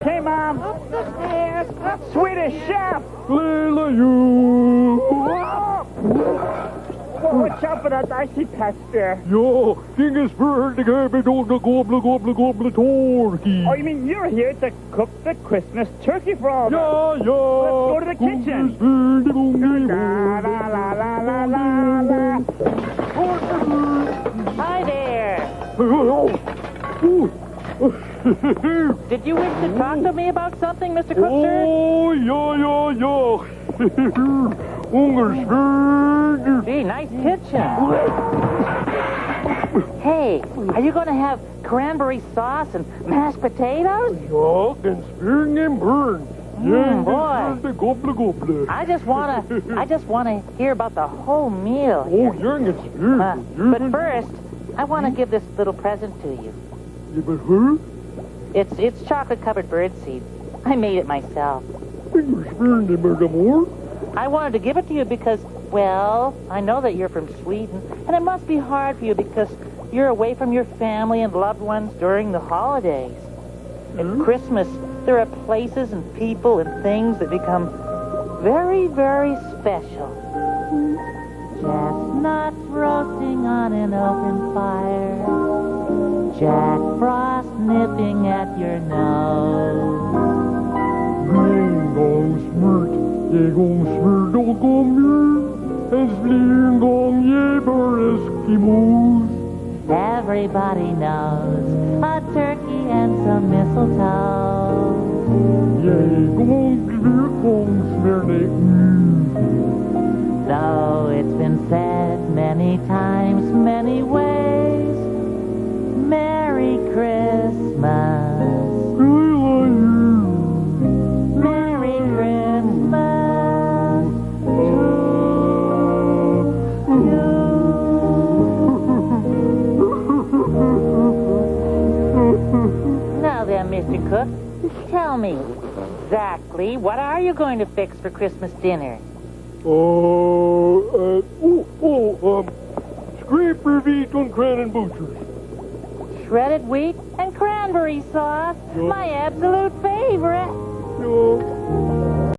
Hey, Mom. Up the stairs, up the Swedish stairs. Chef. Layla, you. Well, watch out for that icy patch there. Ja, ingen spurte gubbe då gobble torky. Oh, you mean you're here to cook the Christmas turkey for all of us? Ja, Let's go to the kitchen. La, la, la, la, la, la. Hi there. Did you wish to talk to me about something, Mr. Cookster? Oh, ja. Ungersvärd. Gee, nice kitchen. Hey, are you going to have cranberry sauce and mashed potatoes? Ja, den springen burn. Boy. Gobble. I just wanna hear about the whole meal. Oh, young spring. But first, I want to give this little present to you. Ja, but her? It's chocolate-covered birdseed. I made it myself. Ungersvärd, de more. I wanted to give it to you because, well, I know that you're from Sweden, and it must be hard for you because you're away from your family and loved ones during the holidays. At Christmas, there are places and people and things that become very, very special. Chestnuts roasting on an open fire. Jack Frost nipping at your nose. En gång smurt och om jul. En fler gång geber Eskimos. Everybody knows a turkey and some mistletoe. En gång smörde Though it's been said many times, many ways, Merry Christmas. Merry Christmas to you. Now then, Mr. Cook, tell me exactly what are you going to fix for Christmas dinner? Scraper wheat on Cran Butchers. Shredded wheat and cranberry sauce, my absolute favorite. Ja.